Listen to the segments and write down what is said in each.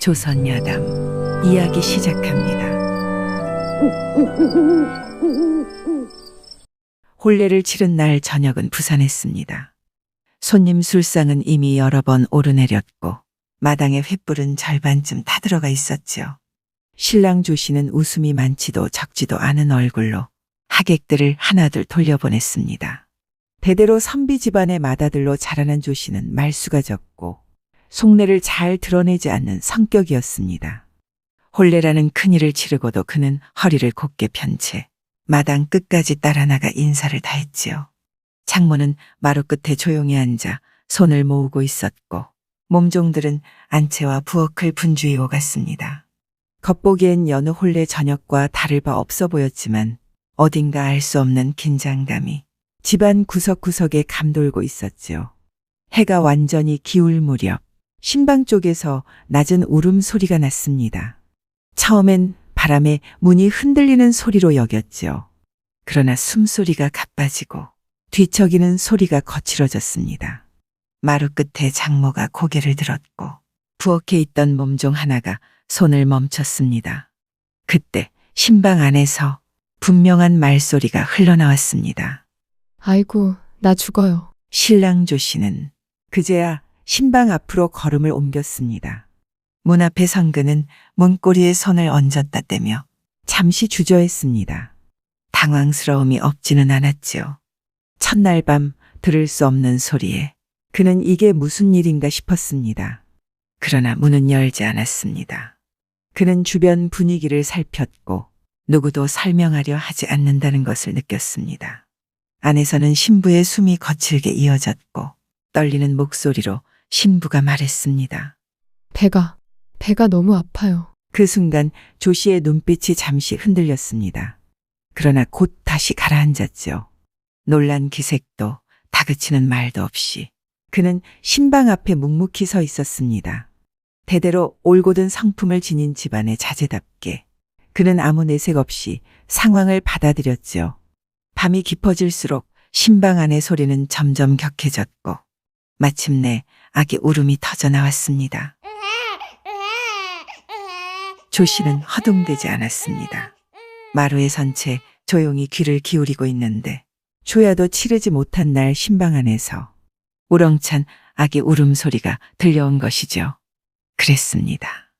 조선야담 이야기 시작합니다. 혼례를 치른 날 저녁은 부산했습니다. 손님 술상은 이미 여러 번 오르내렸고 마당에 횃불은 절반쯤 타들어가 있었지요. 신랑 조씨는 웃음이 많지도 적지도 않은 얼굴로 하객들을 하나둘 돌려보냈습니다. 대대로 선비 집안의 맏아들로 자라난 조씨는 말수가 적고 속내를 잘 드러내지 않는 성격이었습니다. 혼례라는 큰일을 치르고도 그는 허리를 곧게 편 채 마당 끝까지 따라 나가 인사를 다했지요. 장모는 마루 끝에 조용히 앉아 손을 모으고 있었고 몸종들은 안채와 부엌을 분주히 오갔습니다. 겉보기엔 여느 혼례 저녁과 다를 바 없어 보였지만 어딘가 알 수 없는 긴장감이 집안 구석구석에 감돌고 있었지요. 해가 완전히 기울 무렵 신방 쪽에서 낮은 울음소리가 났습니다. 처음엔 바람에 문이 흔들리는 소리로 여겼지요. 그러나 숨소리가 가빠지고 뒤척이는 소리가 거칠어졌습니다. 마루 끝에 장모가 고개를 들었고 부엌에 있던 몸종 하나가 손을 멈췄습니다. 그때 신방 안에서 분명한 말소리가 흘러나왔습니다. 아이고, 나 죽어요. 신랑 조씨는 그제야 신방 앞으로 걸음을 옮겼습니다. 문 앞에 선 그는 문고리에 손을 얹었다 떼며 잠시 주저했습니다. 당황스러움이 없지는 않았지요. 첫날 밤 들을 수 없는 소리에 그는 이게 무슨 일인가 싶었습니다. 그러나 문은 열지 않았습니다. 그는 주변 분위기를 살폈고 누구도 설명하려 하지 않는다는 것을 느꼈습니다. 안에서는 신부의 숨이 거칠게 이어졌고 떨리는 목소리로 신부가 말했습니다. 배가 너무 아파요. 그 순간 조씨의 눈빛이 잠시 흔들렸습니다. 그러나 곧 다시 가라앉았죠. 놀란 기색도 다그치는 말도 없이 그는 신방 앞에 묵묵히 서 있었습니다. 대대로 올곧은 성품을 지닌 집안의 자제답게 그는 아무 내색 없이 상황을 받아들였지요. 밤이 깊어질수록 신방 안의 소리는 점점 격해졌고 마침내 아기 울음이 터져 나왔습니다. 조씨는 허둥대지 않았습니다. 마루에 선 채 조용히 귀를 기울이고 있는데 조야도 치르지 못한 날 신방 안에서 우렁찬 아기 울음소리가 들려온 것이죠. 그랬습니다.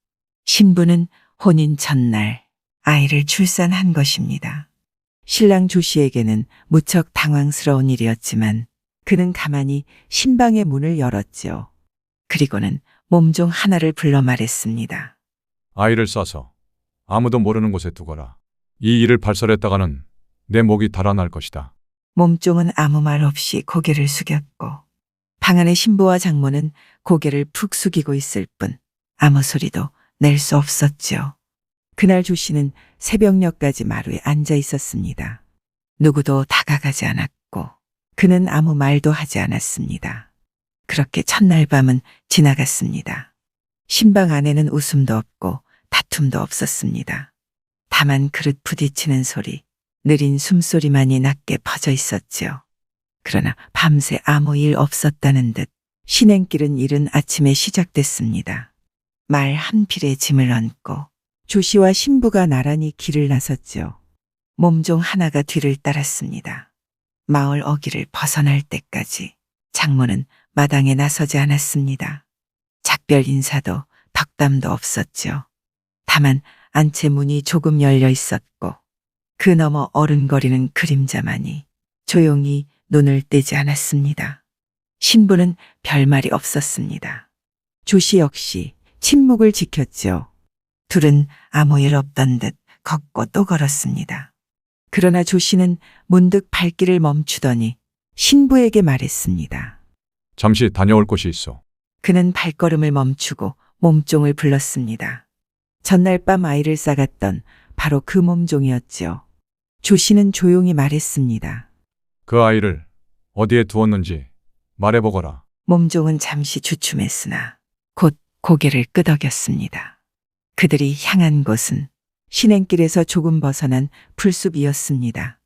신부는 혼인 첫날 아이를 출산한 것입니다. 신랑 조씨에게는 무척 당황스러운 일이었지만 그는 가만히 신방의 문을 열었지요. 그리고는 몸종 하나를 불러 말했습니다. 아이를 싸서 아무도 모르는 곳에 두거라. 이 일을 발설했다가는 내 목이 달아날 것이다. 몸종은 아무 말 없이 고개를 숙였고 방 안의 신부와 장모는 고개를 푹 숙이고 있을 뿐 아무 소리도 낼 수 없었지요. 그날 조씨는 새벽녘까지 마루에 앉아 있었습니다. 누구도 다가가지 않았고 그는 아무 말도 하지 않았습니다. 그렇게 첫날 밤은 지나갔습니다. 신방 안에는 웃음도 없고 다툼도 없었습니다. 다만 그릇 부딪히는 소리, 느린 숨소리만이 낮게 퍼져 있었지요. 그러나 밤새 아무 일 없었다는 듯 신행길은 이른 아침에 시작됐습니다. 말 한 필에 짐을 얹고 조씨와 신부가 나란히 길을 나섰지요. 몸종 하나가 뒤를 따랐습니다. 마을 어귀를 벗어날 때까지 장모는 마당에 나서지 않았습니다. 작별 인사도 덕담도 없었지요. 다만 안채 문이 조금 열려 있었고 그 너머 어른거리는 그림자만이 조용히 눈을 떼지 않았습니다. 신부는 별말이 없었습니다. 조씨 역시 침묵을 지켰지요. 둘은 아무 일 없던 듯 걷고 또 걸었습니다. 그러나 조씨는 문득 발길을 멈추더니 신부에게 말했습니다. 잠시 다녀올 곳이 있어. 그는 발걸음을 멈추고 몸종을 불렀습니다. 전날 밤 아이를 싸갔던 바로 그 몸종이었지요. 조씨는 조용히 말했습니다. 그 아이를 어디에 두었는지 말해보거라. 몸종은 잠시 주춤했으나 곧 고개를 끄덕였습니다. 그들이 향한 곳은 신행길에서 조금 벗어난 풀숲이었습니다.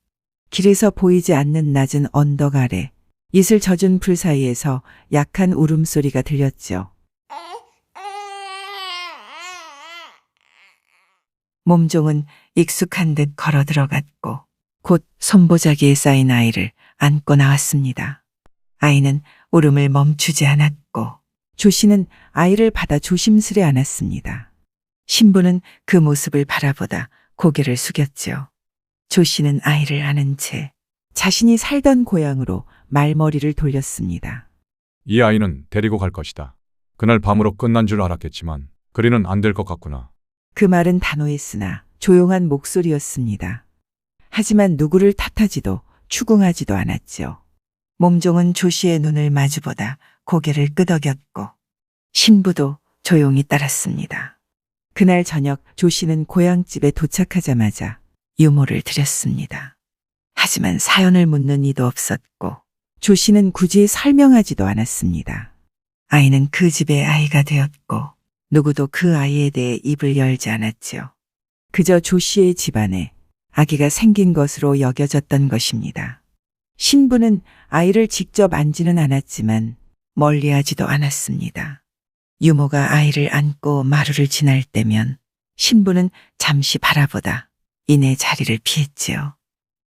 길에서 보이지 않는 낮은 언덕 아래 이슬 젖은 풀 사이에서 약한 울음소리가 들렸죠. 몸종은 익숙한 듯 걸어 들어갔고 곧 손보자기에 쌓인 아이를 안고 나왔습니다. 아이는 울음을 멈추지 않았고 조 씨는 아이를 받아 조심스레 안았습니다. 신부는 그 모습을 바라보다 고개를 숙였죠. 조 씨는 아이를 안은 채 자신이 살던 고향으로 말머리를 돌렸습니다. 이 아이는 데리고 갈 것이다. 그날 밤으로 끝난 줄 알았겠지만 그리는 안 될 것 같구나. 그 말은 단호했으나 조용한 목소리였습니다. 하지만 누구를 탓하지도 추궁하지도 않았죠. 몸종은 조 씨의 눈을 마주보다 고개를 끄덕였고 신부도 조용히 따랐습니다. 그날 저녁 조 씨는 고향집에 도착하자마자 유모를 드렸습니다. 하지만 사연을 묻는 이도 없었고 조 씨는 굳이 설명하지도 않았습니다. 아이는 그 집의 아이가 되었고 누구도 그 아이에 대해 입을 열지 않았지요. 그저 조 씨의 집안에 아기가 생긴 것으로 여겨졌던 것입니다. 신부는 아이를 직접 안지는 않았지만 멀리하지도 않았습니다. 유모가 아이를 안고 마루를 지날 때면 신부는 잠시 바라보다 이내 자리를 피했지요.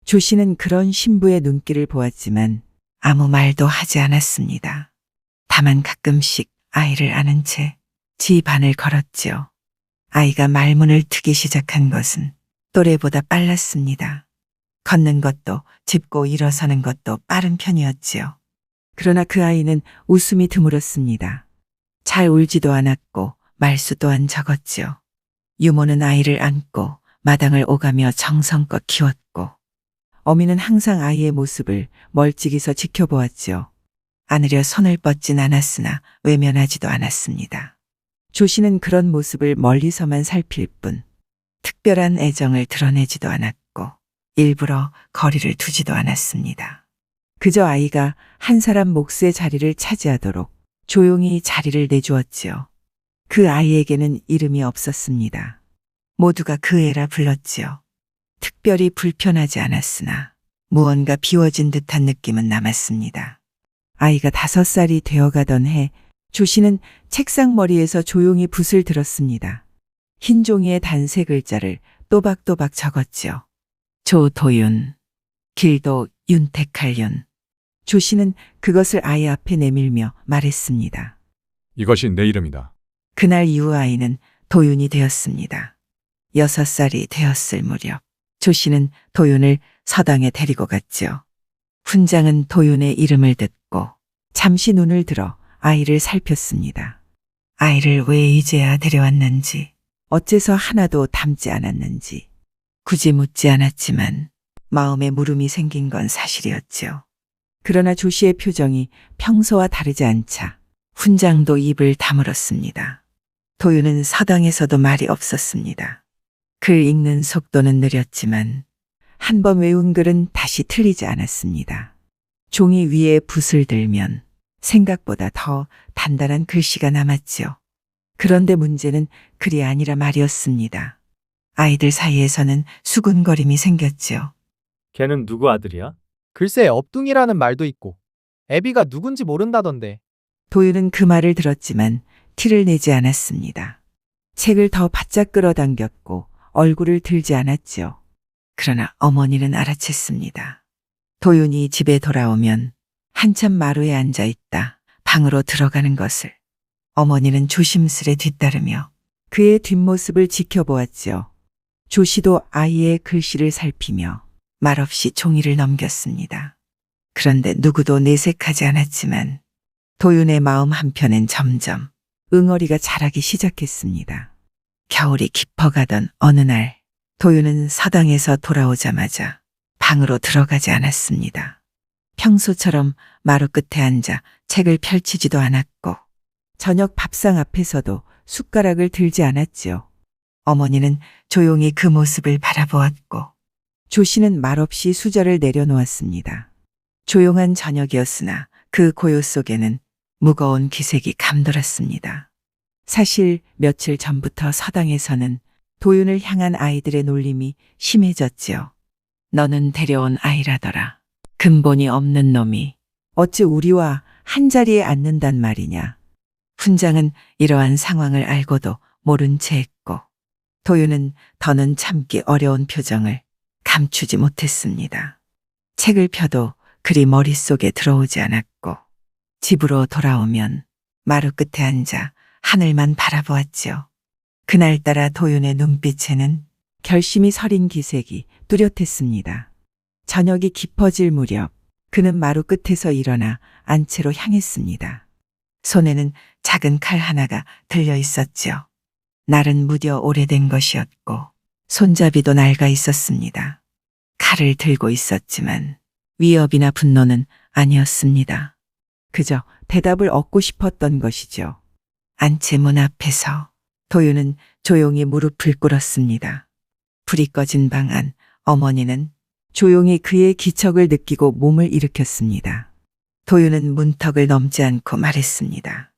조 씨는 그런 신부의 눈길을 보았지만 아무 말도 하지 않았습니다. 다만 가끔씩 아이를 안은 채 집안을 걸었지요. 아이가 말문을 트기 시작한 것은 또래보다 빨랐습니다. 걷는 것도 짚고 일어서는 것도 빠른 편이었지요. 그러나 그 아이는 웃음이 드물었습니다. 잘 울지도 않았고 말수 또한 적었지요. 유모는 아이를 안고 마당을 오가며 정성껏 키웠고 어미는 항상 아이의 모습을 멀찍이서 지켜보았지요. 안으려 손을 뻗진 않았으나 외면하지도 않았습니다. 조 씨는 그런 모습을 멀리서만 살필 뿐 특별한 애정을 드러내지도 않았고 일부러 거리를 두지도 않았습니다. 그저 아이가 한 사람 몫의 자리를 차지하도록 조용히 자리를 내주었지요. 그 아이에게는 이름이 없었습니다. 모두가 그 애라 불렀지요. 특별히 불편하지 않았으나 무언가 비워진 듯한 느낌은 남았습니다. 아이가 5살이 되어가던 해 조 씨는 책상 머리에서 조용히 붓을 들었습니다. 흰 종이에 단 3글자를 또박또박 적었지요. 조도윤, 길도 윤택할 윤. 조 씨는 그것을 아이 앞에 내밀며 말했습니다. 이것이 내 이름이다. 그날 이후 아이는 도윤이 되었습니다. 6살이 되었을 무렵 조 씨는 도윤을 서당에 데리고 갔지요. 훈장은 도윤의 이름을 듣고 잠시 눈을 들어 아이를 살폈습니다. 아이를 왜 이제야 데려왔는지, 어째서 하나도 닮지 않았는지 굳이 묻지 않았지만 마음에 물음이 생긴 건 사실이었지요. 그러나 조 씨의 표정이 평소와 다르지 않자 훈장도 입을 다물었습니다. 도윤은 서당에서도 말이 없었습니다. 글 읽는 속도는 느렸지만 한 번 외운 글은 다시 틀리지 않았습니다. 종이 위에 붓을 들면 생각보다 더 단단한 글씨가 남았지요. 그런데 문제는 글이 아니라 말이었습니다. 아이들 사이에서는 수군거림이 생겼지요. 걔는 누구 아들이야? 글쎄 업둥이라는 말도 있고 애비가 누군지 모른다던데. 도윤은 그 말을 들었지만 티를 내지 않았습니다. 책을 더 바짝 끌어당겼고 얼굴을 들지 않았지요. 그러나 어머니는 알아챘습니다. 도윤이 집에 돌아오면 한참 마루에 앉아 있다 방으로 들어가는 것을 어머니는 조심스레 뒤따르며 그의 뒷모습을 지켜보았지요. 조 씨도 아이의 글씨를 살피며 말없이 종이를 넘겼습니다. 그런데 누구도 내색하지 않았지만 도윤의 마음 한편엔 점점 응어리가 자라기 시작했습니다. 겨울이 깊어가던 어느 날 도윤은 서당에서 돌아오자마자 방으로 들어가지 않았습니다. 평소처럼 마루 끝에 앉아 책을 펼치지도 않았고 저녁 밥상 앞에서도 숟가락을 들지 않았지요. 어머니는 조용히 그 모습을 바라보았고 조 씨는 말없이 수저를 내려놓았습니다. 조용한 저녁이었으나 그 고요 속에는 무거운 기색이 감돌았습니다. 사실 며칠 전부터 서당에서는 도윤을 향한 아이들의 놀림이 심해졌지요. 너는 데려온 아이라더라. 근본이 없는 놈이 어찌 우리와 한자리에 앉는단 말이냐. 훈장은 이러한 상황을 알고도 모른 채 했고, 도윤은 더는 참기 어려운 표정을 감추지 못했습니다. 책을 펴도 그리 머릿속에 들어오지 않았고, 집으로 돌아오면 마루 끝에 앉아 하늘만 바라보았지요. 그날따라 도윤의 눈빛에는 결심이 서린 기색이 뚜렷했습니다. 저녁이 깊어질 무렵 그는 마루 끝에서 일어나 안채로 향했습니다. 손에는 작은 칼 하나가 들려 있었지요. 날은 무려 오래된 것이었고 손잡이도 낡아 있었습니다. 칼을 들고 있었지만 위협이나 분노는 아니었습니다. 그저 대답을 얻고 싶었던 것이죠. 안채 문 앞에서 도윤은 조용히 무릎을 꿇었습니다. 불이 꺼진 방 안 어머니는 조용히 그의 기척을 느끼고 몸을 일으켰습니다. 도윤은 문턱을 넘지 않고 말했습니다.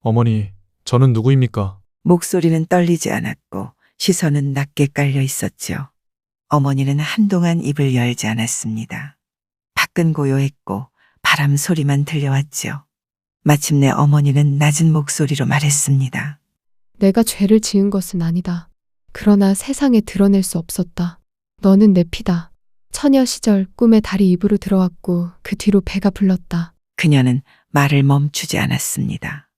어머니, 저는 누구입니까? 목소리는 떨리지 않았고 시선은 낮게 깔려 있었지요. 어머니는 한동안 입을 열지 않았습니다. 밖은 고요했고 바람 소리만 들려왔지요. 마침내 어머니는 낮은 목소리로 말했습니다. 내가 죄를 지은 것은 아니다. 그러나 세상에 드러낼 수 없었다. 너는 내 피다. 처녀 시절 꿈에 달이 입으로 들어왔고 그 뒤로 배가 불렀다. 그녀는 말을 멈추지 않았습니다.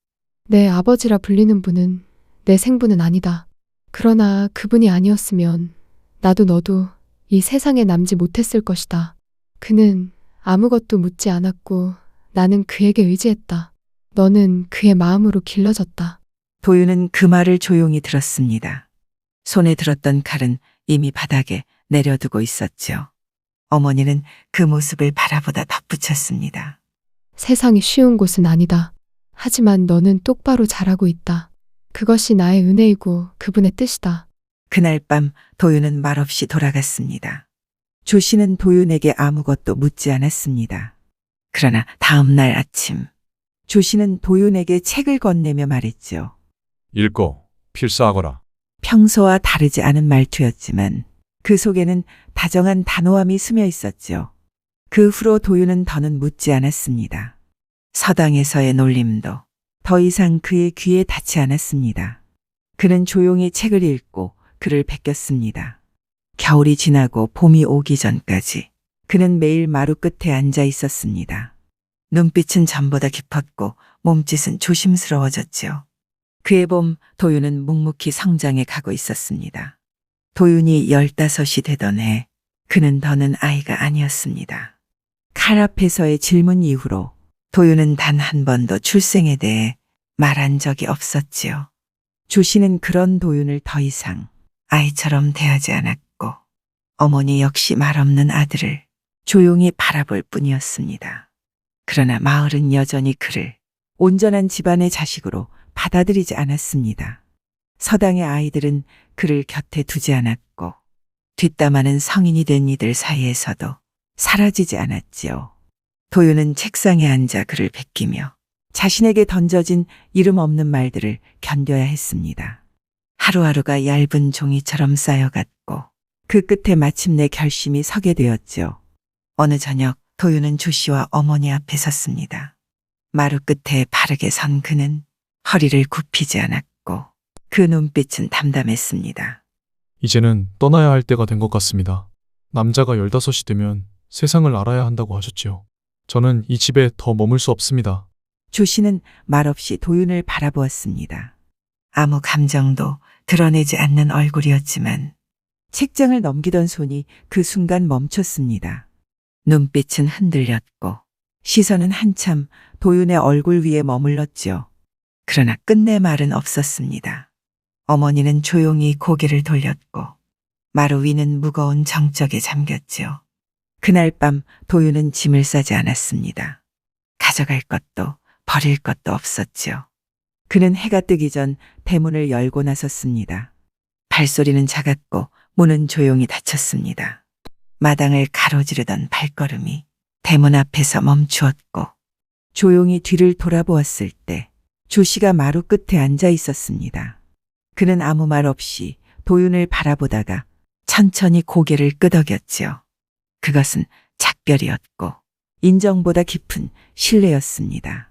내 아버지라 불리는 분은 내 생부는 아니다. 그러나 그분이 아니었으면 나도 너도 이 세상에 남지 못했을 것이다. 그는 아무것도 묻지 않았고 나는 그에게 의지했다. 너는 그의 마음으로 길러졌다. 도윤은 그 말을 조용히 들었습니다. 손에 들었던 칼은 이미 바닥에 내려두고 있었죠. 어머니는 그 모습을 바라보다 덧붙였습니다. 세상이 쉬운 곳은 아니다. 하지만 너는 똑바로 잘하고 있다. 그것이 나의 은혜이고 그분의 뜻이다. 그날 밤 도윤은 말없이 돌아갔습니다. 조 씨는 도윤에게 아무것도 묻지 않았습니다. 그러나 다음 날 아침 조 씨는 도윤에게 책을 건네며 말했죠. 읽고 필사하거라. 평소와 다르지 않은 말투였지만 그 속에는 다정한 단호함이 스며 있었죠. 그 후로 도윤은 더는 묻지 않았습니다. 서당에서의 놀림도 더 이상 그의 귀에 닿지 않았습니다. 그는 조용히 책을 읽고 글을 베꼈습니다. 겨울이 지나고 봄이 오기 전까지 그는 매일 마루 끝에 앉아 있었습니다. 눈빛은 전보다 깊었고 몸짓은 조심스러워졌지요. 그해 봄 도윤은 묵묵히 성장해 가고 있었습니다. 도윤이 15이 되던 해 그는 더는 아이가 아니었습니다. 칼 앞에서의 질문 이후로 도윤은 단 한 번도 출생에 대해 말한 적이 없었지요. 조 씨는 그런 도윤을 더 이상 아이처럼 대하지 않았고 어머니 역시 말없는 아들을 조용히 바라볼 뿐이었습니다. 그러나 마을은 여전히 그를 온전한 집안의 자식으로 받아들이지 않았습니다. 서당의 아이들은 그를 곁에 두지 않았고 뒷담화는 성인이 된 이들 사이에서도 사라지지 않았지요. 도윤은 책상에 앉아 글을 베끼며 자신에게 던져진 이름 없는 말들을 견뎌야 했습니다. 하루하루가 얇은 종이처럼 쌓여갔고 그 끝에 마침내 결심이 서게 되었죠. 어느 저녁 도윤은 조 씨와 어머니 앞에 섰습니다. 마루 끝에 바르게 선 그는 허리를 굽히지 않았고 그 눈빛은 담담했습니다. 이제는 떠나야 할 때가 된 것 같습니다. 남자가 15이 되면 세상을 알아야 한다고 하셨지요. 저는 이 집에 더 머물 수 없습니다. 조 씨는 말없이 도윤을 바라보았습니다. 아무 감정도 드러내지 않는 얼굴이었지만 책장을 넘기던 손이 그 순간 멈췄습니다. 눈빛은 흔들렸고 시선은 한참 도윤의 얼굴 위에 머물렀지요. 그러나 끝내 말은 없었습니다. 어머니는 조용히 고개를 돌렸고 마루 위는 무거운 정적에 잠겼지요. 그날 밤 도윤은 짐을 싸지 않았습니다. 가져갈 것도 버릴 것도 없었지요. 그는 해가 뜨기 전 대문을 열고 나섰습니다. 발소리는 작았고 문은 조용히 닫혔습니다. 마당을 가로지르던 발걸음이 대문 앞에서 멈추었고 조용히 뒤를 돌아보았을 때 조 씨가 마루 끝에 앉아 있었습니다. 그는 아무 말 없이 도윤을 바라보다가 천천히 고개를 끄덕였지요. 그것은 작별이었고 인정보다 깊은 신뢰였습니다.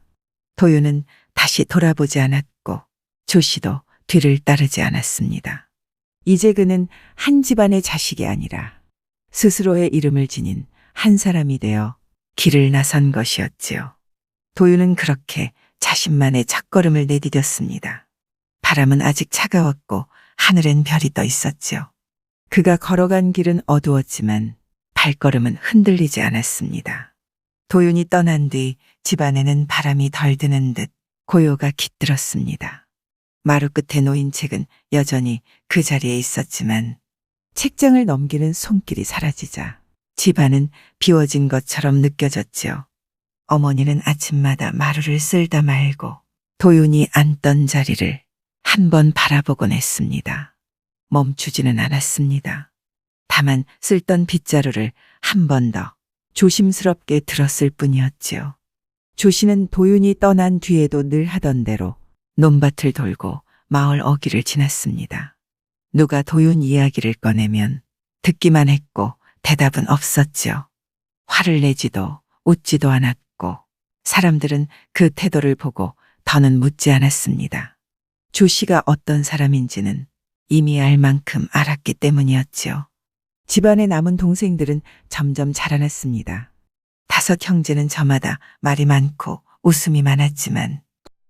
도윤은 다시 돌아보지 않았고 조 씨도 뒤를 따르지 않았습니다. 이제 그는 한 집안의 자식이 아니라 스스로의 이름을 지닌 한 사람이 되어 길을 나선 것이었지요. 도윤은 그렇게 자신만의 첫걸음을 내디뎠습니다. 바람은 아직 차가웠고 하늘엔 별이 떠 있었지요. 그가 걸어간 길은 어두웠지만 발걸음은 흔들리지 않았습니다. 도윤이 떠난 뒤 집안에는 바람이 덜 드는 듯 고요가 깃들었습니다. 마루 끝에 놓인 책은 여전히 그 자리에 있었지만 책장을 넘기는 손길이 사라지자 집안은 비워진 것처럼 느껴졌지요. 어머니는 아침마다 마루를 쓸다 말고 도윤이 앉던 자리를 한 번 바라보곤 했습니다. 멈추지는 않았습니다. 다만 쓸던 빗자루를 한 번 더 조심스럽게 들었을 뿐이었지요. 조 씨는 도윤이 떠난 뒤에도 늘 하던 대로 논밭을 돌고 마을 어귀를 지났습니다. 누가 도윤 이야기를 꺼내면 듣기만 했고 대답은 없었지요. 화를 내지도 웃지도 않았고 사람들은 그 태도를 보고 더는 묻지 않았습니다. 조 씨가 어떤 사람인지는 이미 알 만큼 알았기 때문이었지요. 집안에 남은 동생들은 점점 자라났습니다. 5 형제는 저마다 말이 많고 웃음이 많았지만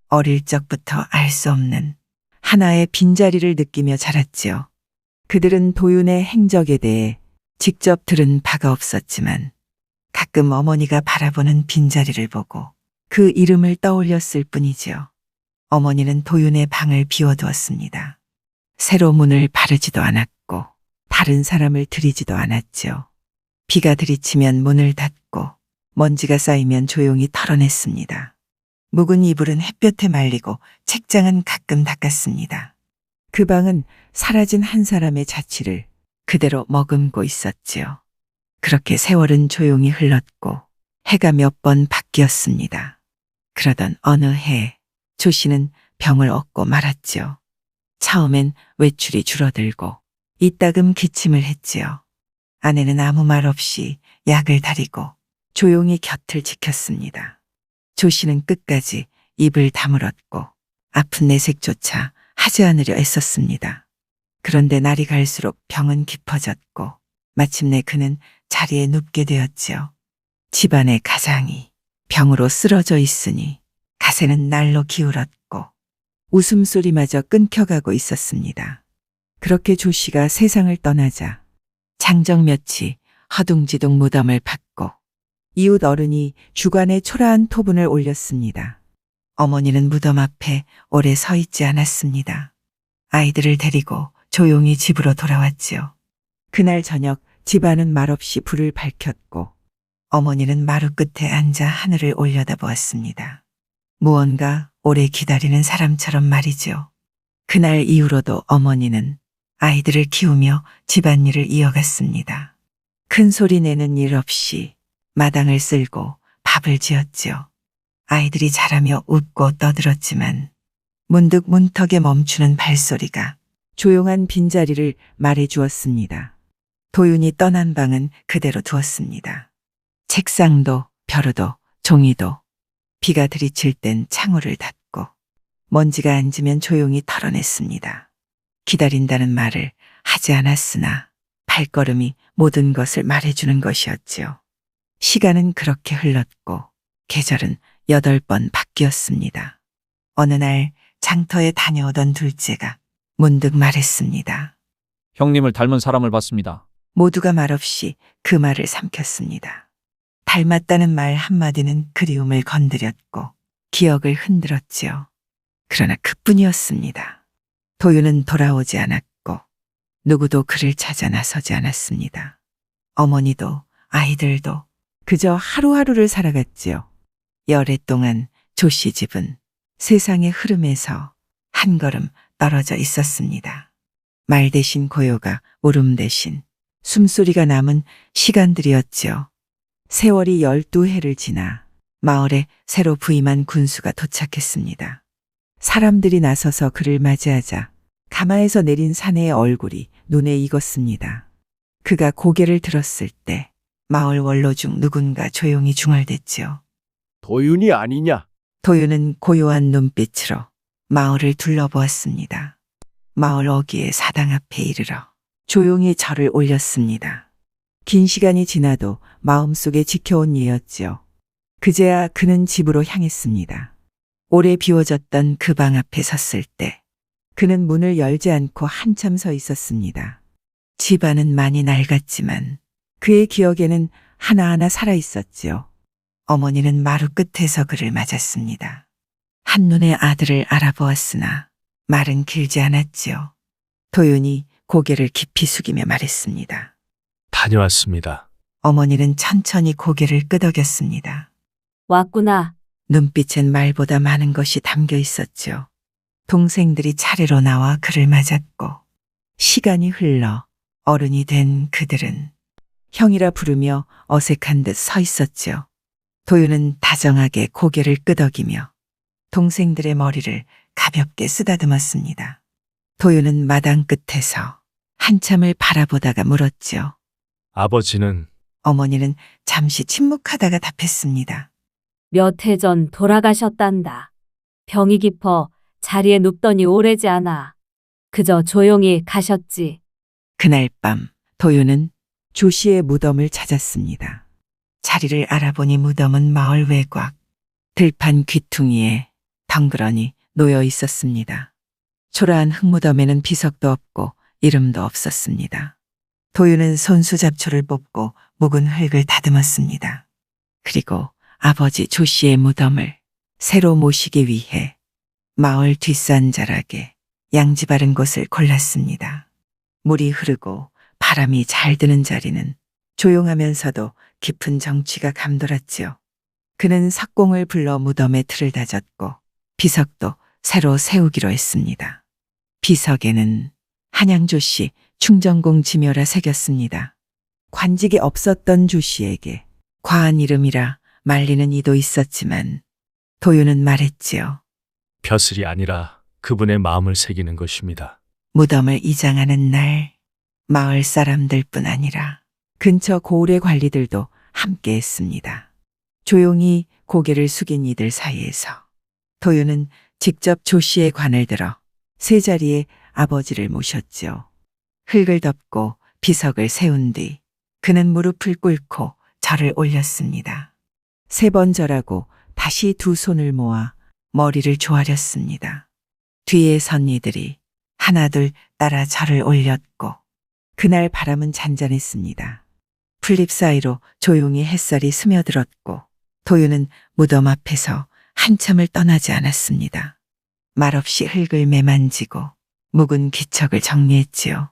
어릴 적부터 알 수 없는 하나의 빈자리를 느끼며 자랐지요. 그들은 도윤의 행적에 대해 직접 들은 바가 없었지만 가끔 어머니가 바라보는 빈자리를 보고 그 이름을 떠올렸을 뿐이지요. 어머니는 도윤의 방을 비워두었습니다. 새로 문을 바르지도 않았고 다른 사람을 들이지도 않았지요. 비가 들이치면 문을 닫고 먼지가 쌓이면 조용히 털어냈습니다. 묵은 이불은 햇볕에 말리고 책장은 가끔 닦았습니다. 그 방은 사라진 한 사람의 자취를 그대로 머금고 있었지요. 그렇게 세월은 조용히 흘렀고 해가 몇 번 바뀌었습니다. 그러던 어느 해 조 씨는 병을 얻고 말았지요. 처음엔 외출이 줄어들고 이따금 기침을 했지요. 아내는 아무 말 없이 약을 다리고 조용히 곁을 지켰습니다. 조 씨는 끝까지 입을 다물었고 아픈 내색조차 하지 않으려 애썼습니다. 그런데 날이 갈수록 병은 깊어졌고 마침내 그는 자리에 눕게 되었지요. 집안의 가장이 병으로 쓰러져 있으니 가세는 날로 기울었고 웃음소리마저 끊겨가고 있었습니다. 그렇게 조 씨가 세상을 떠나자 장정몇이 허둥지둥 무덤을 팠고 이웃 어른이 주관에 초라한 토분을 올렸습니다. 어머니는 무덤 앞에 오래 서 있지 않았습니다. 아이들을 데리고 조용히 집으로 돌아왔지요. 그날 저녁 집안은 말없이 불을 밝혔고 어머니는 마루 끝에 앉아 하늘을 올려다보았습니다. 무언가 오래 기다리는 사람처럼 말이지요. 그날 이후로도 어머니는 아이들을 키우며 집안일을 이어갔습니다. 큰 소리 내는 일 없이 마당을 쓸고 밥을 지었지요. 아이들이 자라며 웃고 떠들었지만 문득 문턱에 멈추는 발소리가 조용한 빈자리를 말해주었습니다. 도윤이 떠난 방은 그대로 두었습니다. 책상도 벼루도 종이도 비가 들이칠 땐 창호를 닫고 먼지가 앉으면 조용히 털어냈습니다. 기다린다는 말을 하지 않았으나 발걸음이 모든 것을 말해주는 것이었지요. 시간은 그렇게 흘렀고 계절은 8번 바뀌었습니다. 어느 날 장터에 다녀오던 둘째가 문득 말했습니다. 형님을 닮은 사람을 봤습니다. 모두가 말없이 그 말을 삼켰습니다. 닮았다는 말 한마디는 그리움을 건드렸고 기억을 흔들었지요. 그러나 그뿐이었습니다. 도윤은 돌아오지 않았고 누구도 그를 찾아 나서지 않았습니다. 어머니도 아이들도 그저 하루하루를 살아갔지요. 열해 동안 조 씨 집은 세상의 흐름에서 한 걸음 떨어져 있었습니다. 말 대신 고요가 울음 대신 숨소리가 남은 시간들이었지요. 세월이 12해를 지나 마을에 새로 부임한 군수가 도착했습니다. 사람들이 나서서 그를 맞이하자 가마에서 내린 사내의 얼굴이 눈에 익었습니다. 그가 고개를 들었을 때 마을 원로 중 누군가 조용히 중얼댔지요. 도윤이 아니냐? 도윤은 고요한 눈빛으로 마을을 둘러보았습니다. 마을 어귀의 사당 앞에 이르러 조용히 절을 올렸습니다. 긴 시간이 지나도 마음속에 지켜온 이였지요. 그제야 그는 집으로 향했습니다. 오래 비워졌던 그 방 앞에 섰을 때 그는 문을 열지 않고 한참 서 있었습니다. 집 안은 많이 낡았지만 그의 기억에는 하나하나 살아 있었지요. 어머니는 마루 끝에서 그를 맞았습니다. 한눈에 아들을 알아보았으나 말은 길지 않았지요. 도윤이 고개를 깊이 숙이며 말했습니다. 다녀왔습니다. 어머니는 천천히 고개를 끄덕였습니다. 왔구나. 눈빛엔 말보다 많은 것이 담겨 있었죠. 동생들이 차례로 나와 그를 맞았고 시간이 흘러 어른이 된 그들은 형이라 부르며 어색한 듯 서 있었죠. 도윤은 다정하게 고개를 끄덕이며 동생들의 머리를 가볍게 쓰다듬었습니다. 도윤은 마당 끝에서 한참을 바라보다가 물었죠. 아버지는 어머니는 잠시 침묵하다가 답했습니다. 몇 해 전 돌아가셨단다. 병이 깊어 자리에 눕더니 오래지 않아. 그저 조용히 가셨지. 그날 밤 도윤은 조 씨의 무덤을 찾았습니다. 자리를 알아보니 무덤은 마을 외곽 들판 귀퉁이에 덩그러니 놓여 있었습니다. 초라한 흙무덤에는 비석도 없고 이름도 없었습니다. 도윤은 손수 잡초를 뽑고 묵은 흙을 다듬었습니다. 그리고 아버지 조 씨의 무덤을 새로 모시기 위해 마을 뒷산자락에 양지 바른 곳을 골랐습니다. 물이 흐르고 바람이 잘 드는 자리는 조용하면서도 깊은 정취가 감돌았지요. 그는 석공을 불러 무덤에 틀을 다졌고 비석도 새로 세우기로 했습니다. 비석에는 한양조 씨 충정공 지묘라 새겼습니다. 관직이 없었던 조 씨에게 과한 이름이라 말리는 이도 있었지만 도윤은 말했지요. 벼슬이 아니라 그분의 마음을 새기는 것입니다. 무덤을 이장하는 날 마을 사람들뿐 아니라 근처 고을의 관리들도 함께 했습니다. 조용히 고개를 숙인 이들 사이에서 도윤은 직접 조 씨의 관을 들어 세 자리에 아버지를 모셨죠. 흙을 덮고 비석을 세운 뒤 그는 무릎을 꿇고 절을 올렸습니다. 세 번 절하고 다시 두 손을 모아 머리를 조아렸습니다. 뒤에 선 이들이 하나둘 따라 절을 올렸고 그날 바람은 잔잔했습니다. 풀잎 사이로 조용히 햇살이 스며들었고 도윤은 무덤 앞에서 한참을 떠나지 않았습니다. 말없이 흙을 매만지고 묵은 기척을 정리했지요.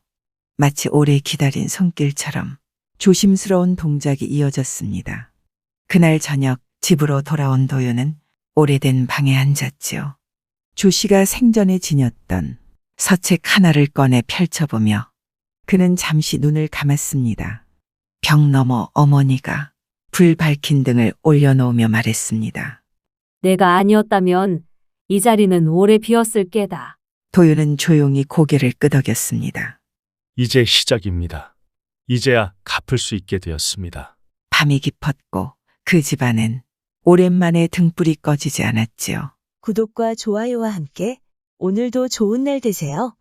마치 오래 기다린 손길처럼 조심스러운 동작이 이어졌습니다. 그날 저녁 집으로 돌아온 도윤은 오래된 방에 앉았지요. 조 씨가 생전에 지녔던 서책 하나를 꺼내 펼쳐보며 그는 잠시 눈을 감았습니다. 벽 너머 어머니가 불 밝힌 등을 올려놓으며 말했습니다. 내가 아니었다면 이 자리는 오래 비었을 게다. 도윤은 조용히 고개를 끄덕였습니다. 이제 시작입니다. 이제야 갚을 수 있게 되었습니다. 밤이 깊었고 그 집안엔 오랜만에 등불이 꺼지지 않았지요. 구독과 좋아요와 함께 오늘도 좋은 날 되세요.